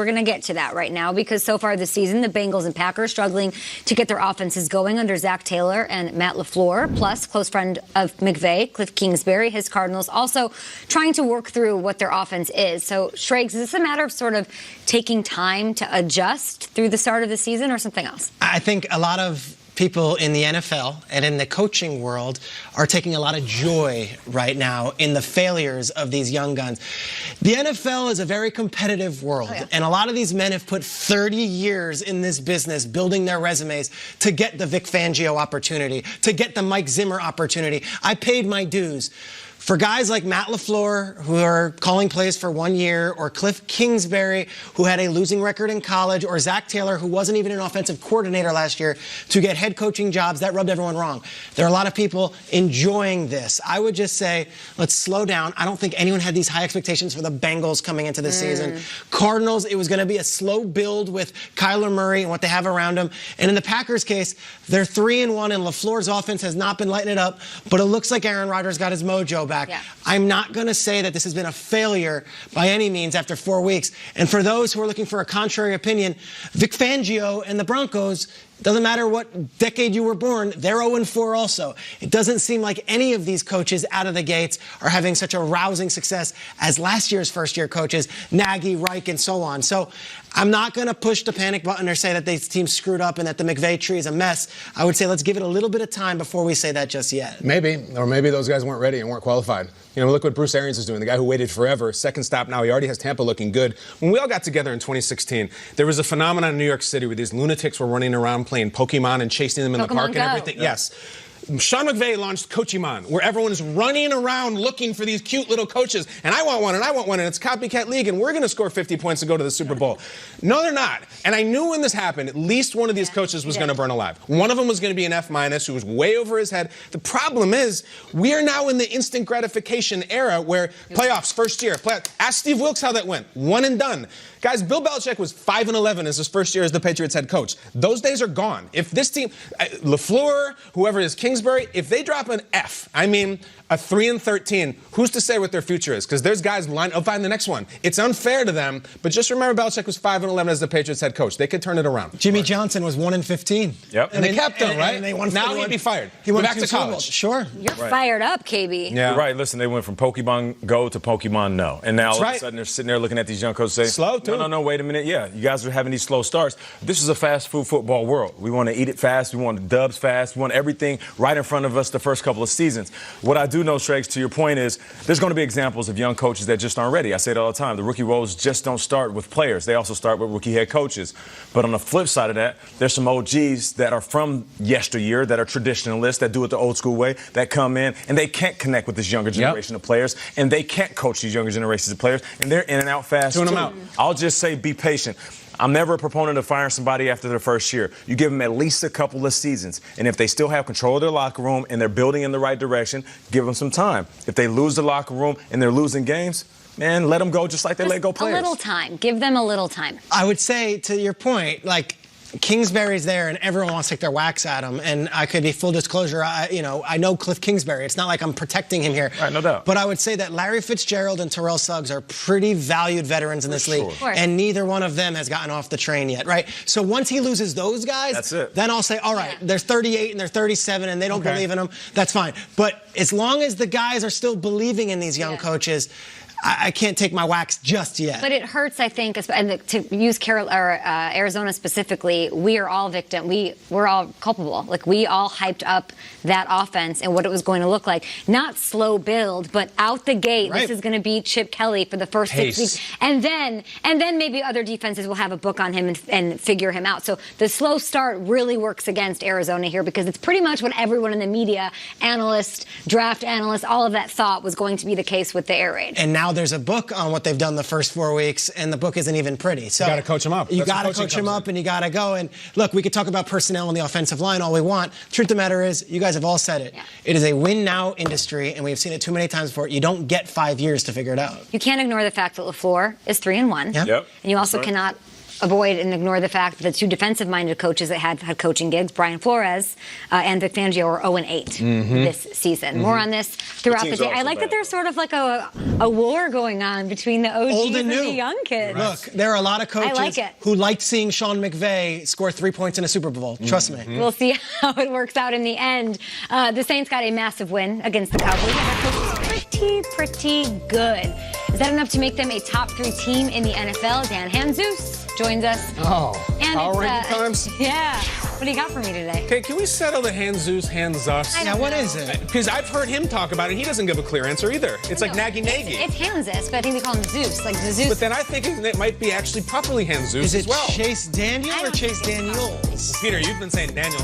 We're going to get to that right now because so far this season, the Bengals and Packers struggling to get their offenses going under Zach Taylor and Matt LeFleur, plus close friend of McVay, Kliff Kingsbury, his Cardinals, also trying to work through what their offense is. So, Schrags, is this a matter of sort of taking time to adjust through the start of the season or something else? I think a lot of people in the NFL and in the coaching world are taking a lot of joy right now in the failures of these young guns. The NFL is a very competitive world, and a lot of these men have put 30 years in this business building their resumes to get the Vic Fangio opportunity, to get the Mike Zimmer opportunity. I paid my dues. For guys like Matt LeFleur, who are calling plays for 1 year, or Kliff Kingsbury, who had a losing record in college, or Zach Taylor, who wasn't even an offensive coordinator last year, to get head coaching jobs, that rubbed everyone wrong. There are a lot of people enjoying this. I would just say, let's slow down. I don't think anyone had these high expectations for the Bengals coming into the season. Cardinals, it was going to be a slow build with Kyler Murray and what they have around him. And in the Packers case, they're 3-1, and LeFleur's offense has not been lighting it up, but it looks like Aaron Rodgers got his mojo back. Yeah. I'm not going to say that this has been a failure by any means after 4 weeks. And for those who are looking for a contrary opinion, Vic Fangio and the Broncos, doesn't matter what decade you were born, they're 0-4 also. It doesn't seem like any of these coaches out of the gates are having such a rousing success as last year's first-year coaches, Nagy, Reich, and so on. So I'm not going to push the panic button or say that these teams screwed up and that the McVay tree is a mess. I would say let's give it a little bit of time before we say that just yet. Maybe, or maybe those guys weren't ready and weren't qualified. You know, look what Bruce Arians is doing, the guy who waited forever. Second stop now, he already has Tampa looking good. When we all got together in 2016, there was a phenomenon in New York City where these lunatics were running around playing Pokemon and chasing them in the park and everything. Go. Yes. Sean McVay launched Coachimon, where everyone is running around looking for these cute little coaches. And I want one, and I want one, and it's a copycat league, and we're going to score 50 points to go to the Super Bowl. No, they're not. And I knew when this happened, at least one of these coaches was going to burn alive. One of them was going to be an F-, who was way over his head. The problem is, we are now in the instant gratification era where playoffs, first year. Ask Steve Wilkes how that went. One and done. Guys, Bill Belichick was 5-11 as his first year as the Patriots head coach. Those days are gone. If this team, LeFleur, whoever is Kingsbury, if they drop an F, I mean a 3-13, who's to say what their future is? Because there's guys lined up find the next one. It's unfair to them, but just remember Belichick was 5-11 as the Patriots head coach. They could turn it around. Jimmy Johnson was 1-15. Yep. And they kept him, right? And they won now he'd be fired. He went back to college. Sure. You're fired up, KB. Yeah. You're right. Listen, they went from Pokemon Go to Pokemon No. And now all of a sudden they're sitting there looking at these young coaches saying, slow, too. No, wait a minute. Yeah, you guys are having these slow starts. This is a fast food football world. We want to eat it fast. We want the dubs fast. We want everything right in front of us the first couple of seasons. What I do know, Schrags, to your point is there's going to be examples of young coaches that just aren't ready. I say it all the time. The rookie roles just don't start with players. They also start with rookie head coaches. But on the flip side of that, there's some OGs that are from yesteryear, that are traditionalists, that do it the old school way, that come in and they can't connect with this younger generation of players, and they can't coach these younger generations of players, and they're in and out fast too. I'll just say be patient. I'm never a proponent of firing somebody after their first year. You give them at least a couple of seasons. And if they still have control of their locker room and they're building in the right direction, give them some time. If they lose the locker room and they're losing games, man, let them go just like they let go players. A little time. Give them a little time. I would say, to your point, like, Kingsbury's there and everyone wants to take their whacks at him. And I could be full disclosure, I know Kliff Kingsbury. It's not like I'm protecting him here. Right, no doubt. But I would say that Larry Fitzgerald and Terrell Suggs are pretty valued veterans in this league. And neither one of them has gotten off the train yet, right? So once he loses those guys, that's it. Then I'll say, all right, they're 38 and they're 37 and they don't believe in him. That's fine. But as long as the guys are still believing in these young coaches, I can't take my whacks just yet. But it hurts, I think, and to use Arizona specifically, we are all victim. We're all culpable. Like, we all hyped up that offense and what it was going to look like. Not slow build, but out the gate. This is going to be Chip Kelly for the first 6 weeks. And then maybe other defenses will have a book on him and figure him out. So the slow start really works against Arizona here because it's pretty much what everyone in the media, analysts, draft analysts, all of that thought was going to be the case with the air raid. And now there's a book on what they've done the first 4 weeks, and the book isn't even pretty. So you got to coach them up. You got to coach them up, and you got to go. And look, we could talk about personnel on the offensive line all we want. Truth of the matter is, you guys have all said it. It is a win-now industry, and we've seen it too many times before. You don't get 5 years to figure it out. You can't ignore the fact that LeFleur is 3-1. Yeah. And you also cannot avoid and ignore the fact that the two defensive-minded coaches that had coaching gigs, Brian Flores and Vic Fangio, are 0-8 this season. More on this throughout the day. I like that there's sort of like a war going on between the OGs Old and the new. young kids. Look, there are a lot of coaches who liked seeing Sean McVay score 3 points in a Super Bowl. Trust me. We'll see how it works out in the end. The Saints got a massive win against the Cowboys. Their coach is pretty good. Is that enough to make them a top 3 team in the NFL? Dan Hanzus joins us. Oh, and power ranking times? Yeah. What do you got for me today? Okay, can we settle the hands Zeus, hands us? Yeah, what is it? Because I've heard him talk about it. He doesn't give a clear answer either. It's like naggy-naggy. It's Hanzus, but I think we call him Zeus, like the Zeus. But then I think it might be actually properly hands Zeus as well. Is it Chase Daniel or Chase Daniels? Peter, you've been saying Daniel.